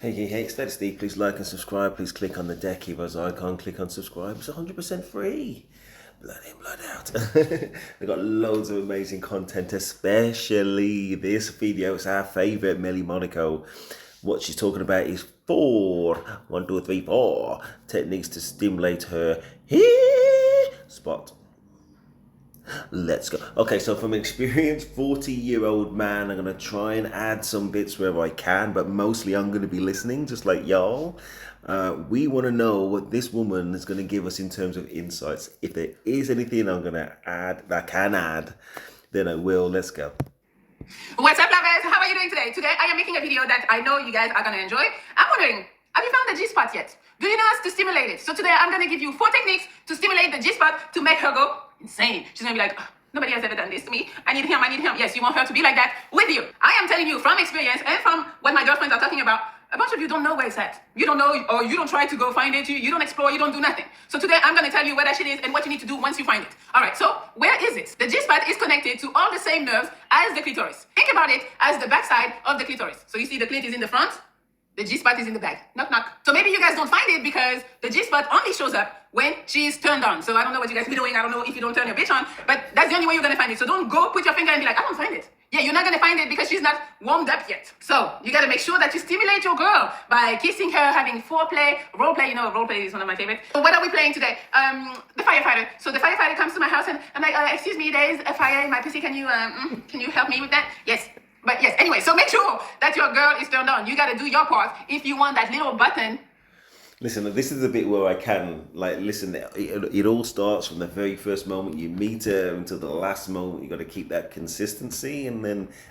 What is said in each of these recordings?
Hey, it's Let's Steve. Please like and subscribe. Please click on the Deckheroes icon. Click on subscribe. It's 100% free. Blood in, blood out. We've got loads of amazing content, especially this video. It's our favourite, Melly Monaco. What she's talking about is 4 techniques to stimulate her spot. Let's go. Okay, so from an experienced 40-year-old man, I'm going to try and add some bits wherever I can, but mostly I'm going to be listening, just like y'all. We want to know what this woman is going to give us in terms of insights. If there is anything I'm going to add, that I can add, then I will. Let's go. What's up, lovers? How are you doing today? Today, I am making a video that I know you guys are going to enjoy. I'm wondering, have you found the G-spot yet? Do you know how to stimulate it? So today, I'm going to give you 4 techniques to stimulate the G-spot to make her go insane. She's going to be like, "Oh, nobody has ever done this to me. I need him, I need him." Yes, you want her to be like that with you. I am telling you from experience and from what my girlfriends are talking about, a bunch of you don't know where it's at. You don't know, or you don't try to go find it. You don't explore, you don't do nothing. So today, I'm going to tell you where that shit is and what you need to do once you find it. All right, so where is it? The G-spot is connected to all the same nerves as the clitoris. Think about it as the backside of the clitoris. So you see the clit is in the front, the G-spot is in the back. Knock, knock. So maybe you guys don't find it because the G-spot only shows up when she's turned on. So I don't know what you guys be doing. I don't know if you don't turn your bitch on, but that's the only way you're going to find it. So don't go put your finger and be like, "I don't find it." Yeah, you're not going to find it because she's not warmed up yet. So you got to make sure that you stimulate your girl by kissing her, having foreplay, role play. You know, role play is one of my favorites. So what are we playing today? The firefighter. So the firefighter comes to my house and I'm like, "Excuse me, there is a fire in my pussy. Can you help me with that?" Yes. But yes, anyway, so make sure that your girl is turned on. You got to do your part if you want that little button. Listen, this is the bit where I can, listen, it all starts from the very first moment you meet her until the last moment. You got to keep that consistency, and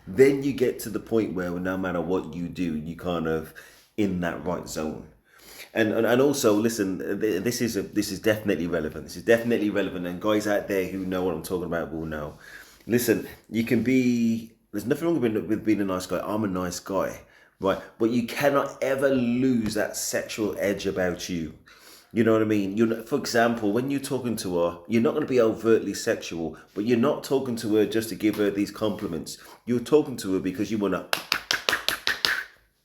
then you get to the point where no matter what you do, you kind of in that right zone. And also, listen, this is definitely relevant. This is definitely relevant, and guys out there who know what I'm talking about will know. Listen, you can be. There's nothing wrong with being a nice guy. I'm a nice guy. Right, but you cannot ever lose that sexual edge about you. You know what I mean? For example, when you're talking to her, you're not going to be overtly sexual, but you're not talking to her just to give her these compliments. You're talking to her because you want to,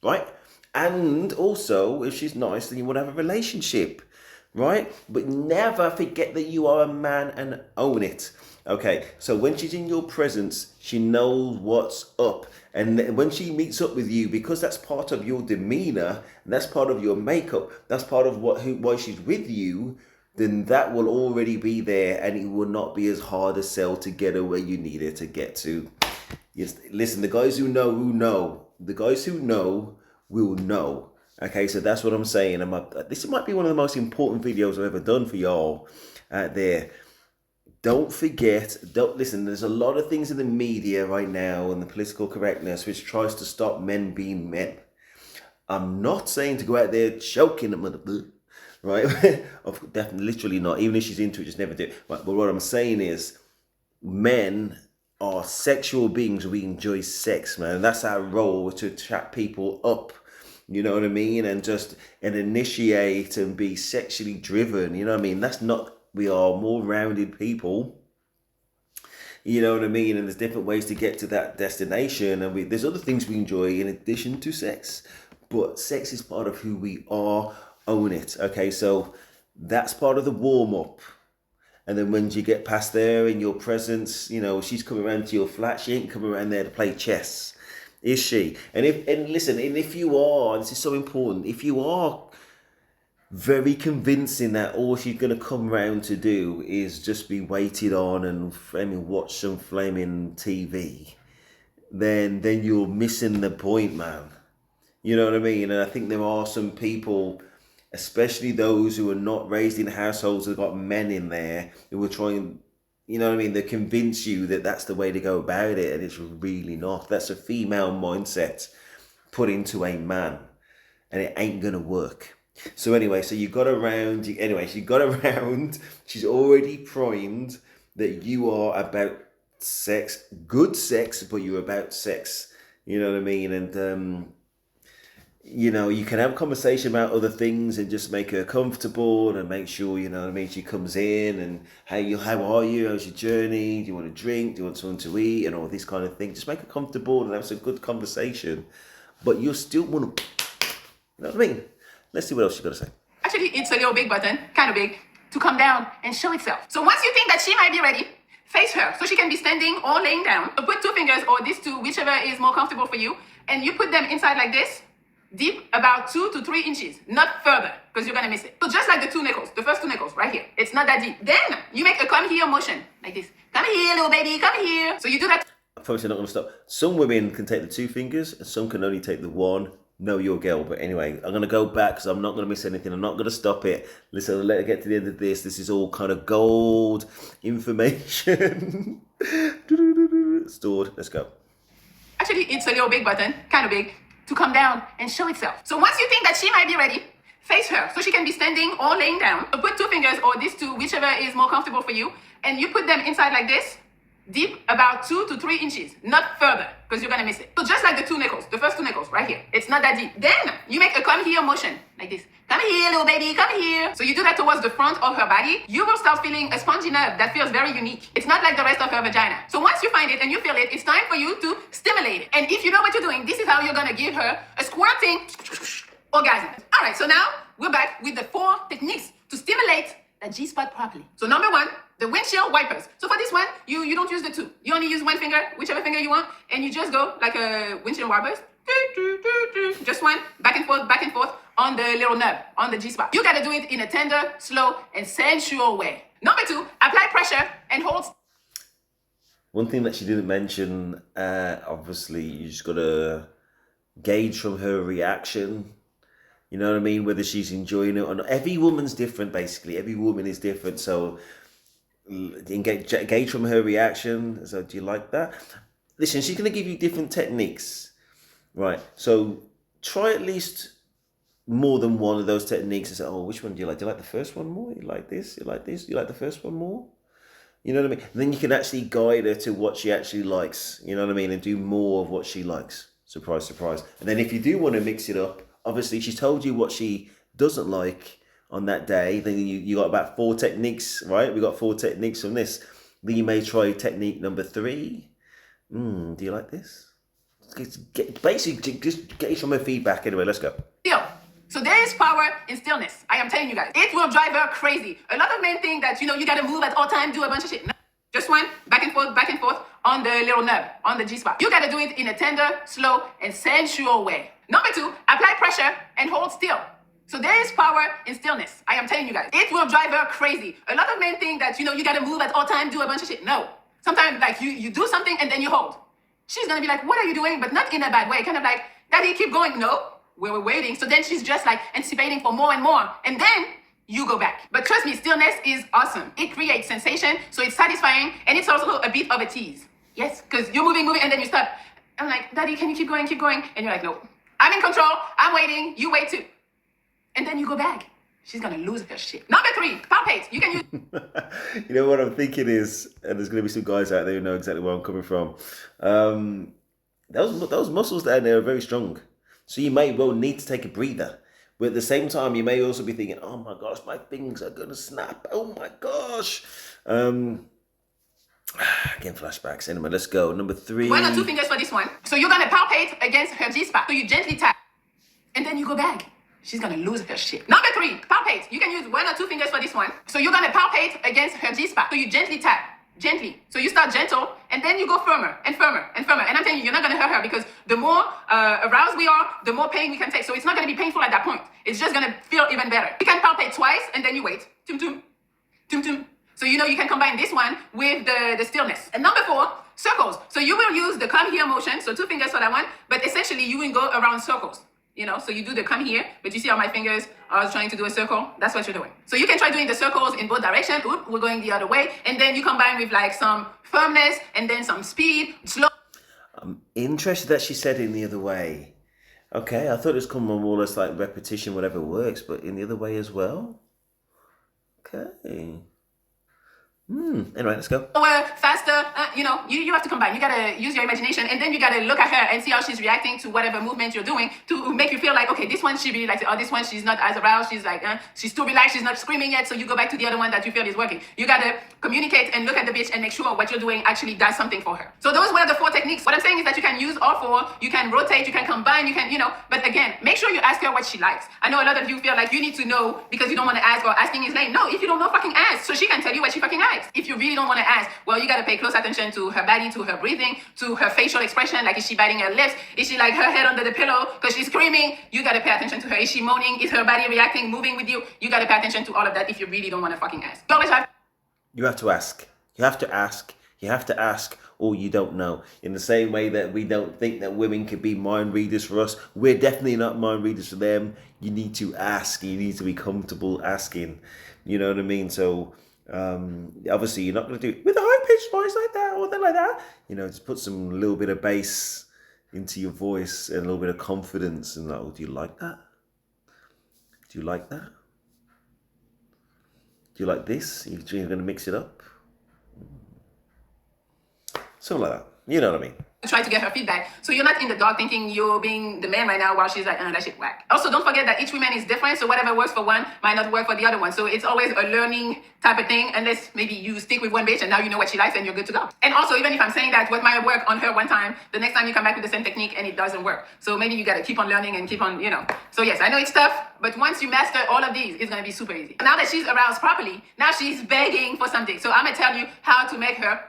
right? And also, if she's nice, then you want to have a relationship, right? But never forget that you are a man and own it. Okay, so when she's in your presence, she knows what's up. And when she meets up with you, because that's part of your demeanor, and that's part of your makeup, that's part of why she's with you, then that will already be there, and it will not be as hard a sell to get her where you need her to get to. Yes, listen, the guys who know. The guys who know will know. Okay, so that's what I'm saying. This might be one of the most important videos I've ever done for y'all out there. Don't forget, listen, there's a lot of things in the media right now and the political correctness which tries to stop men being men. I'm not saying to go out there choking them, right? Definitely, literally not. Even if she's into it, just never do it. But what I'm saying is, men are sexual beings. We enjoy sex, man. And that's our role, to attract people up. You know what I mean? And initiate and be sexually driven. You know what I mean? We are more rounded people. You know what I mean? And there's different ways to get to that destination. And there's other things we enjoy in addition to sex. But sex is part of who we are. Own it. Okay, so that's part of the warm-up. And then when you get past there in your presence, she's coming around to your flat. She ain't coming around there to play chess, is she? And if you are, this is so important, if you are very convincing that all she's going to come round to do is just be waited on and watch some flaming TV, then you're missing the point, man. You know what I mean? And I think there are some people, especially those who are not raised in households that got men in there, who are trying, you know what I mean, they convince you that that's the way to go about it, and it's really not. That's a female mindset put into a man, and it ain't going to work. So anyway, she got around, she's already primed that you are about sex, good sex, but you're about sex, you know what I mean? And, you can have a conversation about other things and just make her comfortable and make sure, you know what I mean, she comes in and, how are you, how's your journey, do you want a drink, do you want something to eat, and all this kind of thing. Just make her comfortable and have some good conversation, but you still want to, You know what I mean? Let's see what else you got to say. Actually, it's a little big button, kind of big, to come down and show itself. So once you think that she might be ready, face her so she can be standing or laying down. So put two fingers or these two, whichever is more comfortable for you, and you put them inside like this, deep about 2 to 3 inches, not further, because you're gonna miss it. So just like the two nickels, the first two nickels right here, it's not that deep. Then you make a come here motion like this. Come here, little baby, come here. So you do that. I promise I'm not going to stop. Some women can take the 2 fingers and some can only take the 1. Know your girl. But anyway, I'm going to go back because I'm not going to miss anything. I'm not going to stop it. Listen, I'll let it get to the end of this. This is all kind of gold information. Stored. Let's go. Actually, it's a little big button, kind of big, to come down and show itself. So once you think that she might be ready, face her so she can be standing or laying down. So put two fingers or these two, whichever is more comfortable for you, and you put them inside like this, deep about 2 to 3 inches, not further, because you're gonna miss it. So just like the two nickels, the first two nickels right here, it's not that deep. Then you make a come here motion like this. Come here, little baby, come here. So you do that towards the front of her body. You will start feeling a spongy nerve that feels very unique. It's not like the rest of her vagina. So once you find it and you feel it, it's time for you to stimulate it. And if you know what you're doing, this is how you're gonna give her a squirting orgasm. All right, so now we're back with the 4 techniques to stimulate the G-spot properly. So number 1, the windshield wipers. So for this one, you don't use the 2. You only use one finger, whichever finger you want, and you just go like a windshield wipers. Just one, back and forth on the little nub, on the G-spot. You gotta do it in a tender, slow, and sensual way. Number 2, apply pressure and hold. One thing that she didn't mention, obviously, you just gotta gauge from her reaction. You know what I mean? Whether she's enjoying it or not. Every woman's different, basically. Every woman is different. So gauge from her reaction. So do you like that? Listen, she's going to give you different techniques. Right. So try at least more than one of those techniques and say, oh, which one do you like? Do you like the first one more? You like this? You like this? You like the first one more? You know what I mean? And then you can actually guide her to what she actually likes. You know what I mean? And do more of what she likes. Surprise, surprise. And then if you do want to mix it up, obviously, she's told you what she doesn't like on that day. Then you got about 4 techniques, right? We got 4 techniques from this. Then you may try technique number 3. Do you like this? Basically, just get some of feedback. Anyway, let's go. Still. So there is power in stillness. I am telling you guys. It will drive her crazy. A lot of men think that, you got to move at all times, do a bunch of shit. No. Just one, back and forth on the little nub, on the G-spot. You got to do it in a tender, slow, and sensual way. Number 2, apply pressure and hold still. So there is power in stillness. I am telling you guys. It will drive her crazy. A lot of men think that, you got to move at all times, do a bunch of shit. No. Sometimes, like, you do something and then you hold. She's going to be like, what are you doing? But not in a bad way. Kind of like, Daddy, keep going. No, we were waiting. So then she's just like anticipating for more and more. And then you go back. But trust me, stillness is awesome. It creates sensation. So it's satisfying. And it's also a bit of a tease. Yes, because you're moving, and then you stop. I'm like, Daddy, can you keep going? And you're like, no. I'm in control. I'm waiting. You wait too. And then you go back. She's going to lose her shit. Number 3, palpate. You can use... You know what I'm thinking is, and there's going to be some guys out there who know exactly where I'm coming from. Those muscles down there are very strong. So you may well need to take a breather. But at the same time, you may also be thinking, oh my gosh, my fingers are going to snap. Oh my gosh. Again, flashbacks. Anyway, let's go. Number 3. 1 or 2 fingers for this one. So you're going to palpate against her G-spot. So you gently tap. And then you go back. She's going to lose her shit. Number 3, palpate. You can use 1 or 2 fingers for this one. So you're going to palpate against her G-spot. So you gently tap. Gently. So you start gentle, and then you go firmer and firmer and firmer. And I'm telling you, you're not going to hurt her because the more aroused we are, the more pain we can take. So it's not going to be painful at that point. It's just going to feel even better. You can palpate twice, and then you wait. Tum tum. Tum tum. So you can combine this one with the stillness. And number 4, circles. So you will use the come here motion. So 2 fingers for that one. But essentially, you will go around circles. So you do the come here, but you see how my fingers are trying to do a circle? That's what you're doing. So you can try doing the circles in both directions. Oop, we're going the other way. And then you combine with like some firmness and then some speed, slow. I'm interested that she said in the other way. Okay, I thought it was come on more or less like repetition, whatever works, but in the other way as well? Okay. Anyway, let's go. Slower, faster, you have to combine. You gotta use your imagination, and then you gotta look at her and see how she's reacting to whatever movement you're doing to make you feel like, okay, this one she really likes it, or this one she's not as aroused, she's like, she's too relaxed, she's not screaming yet, so you go back to the other one that you feel is working. You gotta communicate and look at the bitch and make sure what you're doing actually does something for her. So those were the 4 techniques. What I'm saying is that you can use all 4, you can rotate, you can combine, you can, but again, make sure you ask her what she likes. I know a lot of you feel like you need to know because you don't want to ask, or asking is lame. No, if you don't know, fucking ask, so she can tell you what she fucking likes. If you really don't want to ask, well, you gotta pay close attention to her body, to her breathing, to her facial expression. Like, is she biting her lips? Is she like her head under the pillow because she's screaming? You gotta pay attention to her. Is she moaning? Is her body reacting, moving with you? You gotta pay attention to all of that if you really don't want to fucking ask. You always have. You have to ask. You have to ask. You have to ask, or you don't know. In the same way that we don't think that women could be mind readers for us, we're definitely not mind readers for them. You need to ask. You need to be comfortable asking. You know what I mean? So obviously you're not going to do it with a high-pitched voice like that or then like that. Just put some little bit of bass into your voice and a little bit of confidence. And like, oh, do you like that? Do you like that? Do you like this? You're going to mix it up? Something like that. You know what I mean? Try to get her feedback, so you're not in the dark thinking you're being the man right now while she's like, that shit whack. Also, don't forget that each woman is different, so whatever works for one might not work for the other one. So it's always a learning type of thing, unless maybe you stick with one bitch and now you know what she likes and you're good to go. And also, even if I'm saying that what might work on her one time, the next time you come back with the same technique and it doesn't work. So maybe you gotta keep on learning and keep on, So yes, I know it's tough, but once you master all of these, it's gonna be super easy. Now that she's aroused properly, now she's begging for something. So I'm gonna tell you how to make her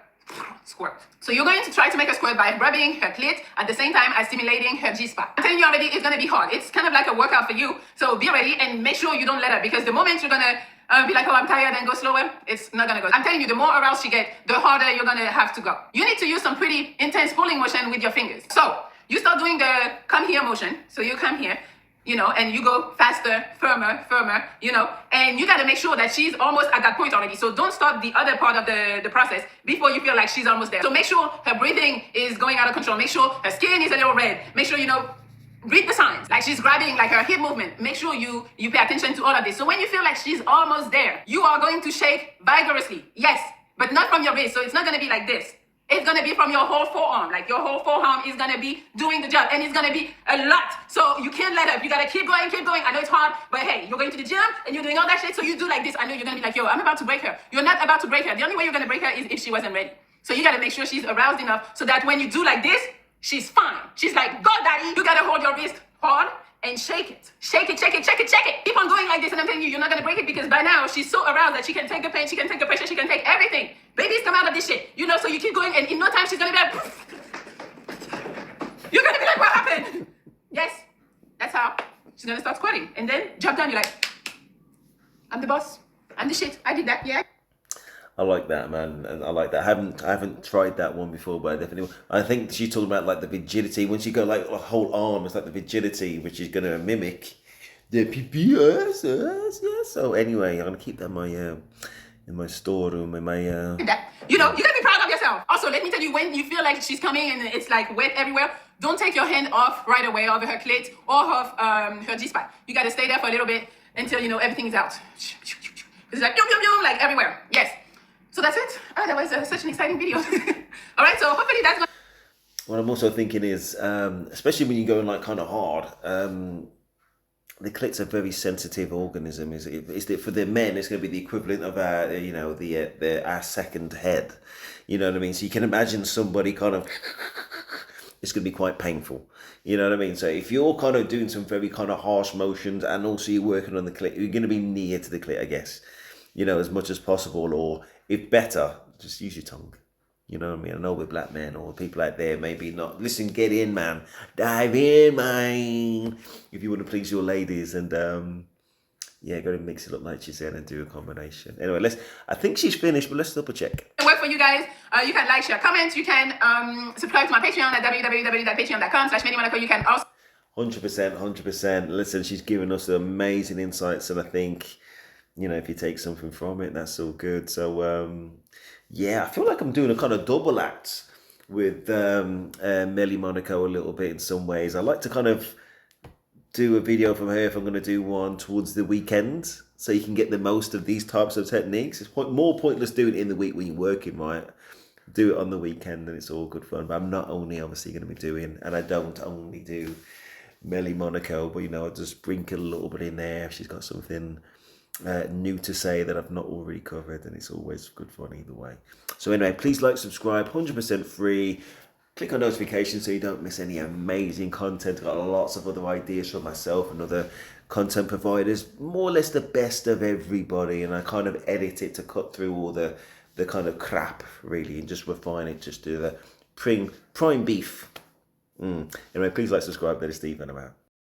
squirt. So you're going to try to make her squirt by rubbing her clit at the same time as stimulating her G-spot. I'm telling you already, it's going to be hard. It's kind of like a workout for you. So be ready and make sure you don't let her, because the moment you're going to be like, oh, I'm tired, and go slower, it's not going to go. I'm telling you, the more aroused she gets, the harder you're going to have to go. You need to use some pretty intense pulling motion with your fingers. So you start doing the come here motion. So you come here, and you go faster, firmer, and you got to make sure that she's almost at that point already. So don't start the other part of the process before you feel like she's almost there. So make sure her breathing is going out of control. Make sure her skin is a little red. Make sure, read the signs. Like she's grabbing, like her hip movement. Make sure you pay attention to all of this. So when you feel like she's almost there, you are going to shake vigorously. Yes, but not from your wrist. So it's not going to be like this. It's going to be from your whole forearm. Like your whole forearm is going to be doing the job, and it's going to be a lot. So you can't let up. You got to keep going, keep going. I know it's hard, but hey, you're going to the gym and you're doing all that shit. So you do like this. I know you're going to be like, yo, I'm about to break her. You're not about to break her. The only way you're going to break her is if she wasn't ready. So you got to make sure she's aroused enough so that when you do like this, she's fine. She's like, go, daddy. You got to hold your wrist hard and shake it. Shake it, shake it, shake it, shake it. Keep on going like this, and I'm telling you, you're not going to break it, because by now she's so aroused that she can take the pain, she can take the pressure, she can take everything. Babies come out of this shit, so you keep going, and in no time she's going to be like, you're going to be like, what happened? Yes, that's how she's going to start squatting. And then jump down, you're like, I'm the boss. I'm the shit. I did that, yeah. I like that, man. I like that. I haven't tried that one before, but I definitely. I think she's talking about like the rigidity. Once you go like a whole arm, it's like the rigidity, which is going to mimic the PPS. Yeah. So anyway, I'm gonna keep that in my storeroom, in my. You gotta be proud of yourself. Also, let me tell you, when you feel like she's coming and it's like wet everywhere, don't take your hand off right away over her clit or off her G-spot. You gotta stay there for a little bit until everything is out. It's like yum yum yum, like everywhere. Yes. So that's it. That was such an exciting video. All right, so hopefully that's what. What I'm also thinking is, especially when you're going like kind of hard, the clit's a very sensitive organism. Is for the men? It's going to be the equivalent of our second head. You know what I mean? So you can imagine somebody kind of. It's going to be quite painful. You know what I mean? So if you're kind of doing some very kind of harsh motions, and also you're working on the clit, you're going to be near to the clit, I guess. As much as possible, or if better, just use your tongue. You know what I mean? I know with black men or people out there, maybe not. Listen, get in, man. Dive in, man. If you want to please your ladies, and go and mix it up like she said and do a combination. Anyway, I think she's finished, but let's double check. Work for you guys. You can like, share, comment. You can subscribe to my Patreon at www.patreon.com/ManyMonaco. You can also 100%. Listen, she's given us amazing insights, and I think. If you take something from it, that's all good. So, I feel like I'm doing a kind of double act with Melly Monaco a little bit in some ways. I like to kind of do a video from here if I'm going to do one towards the weekend, so you can get the most of these types of techniques. It's more pointless doing it in the week when you're working, right? Do it on the weekend and it's all good fun. But I'm not only obviously going to be doing, and I don't only do Melly Monaco, but I'll just sprinkle a little bit in there if she's got something new to say that I've not already covered, and it's always good fun either way. So anyway, please like, subscribe, 100% free. Click on notifications so you don't miss any amazing content. I've got lots of other ideas from myself and other content providers, more or less the best of everybody, and I kind of edit it to cut through all the kind of crap really and just refine it just to the prime beef. Anyway, please like, subscribe. That is Steve and I'm out.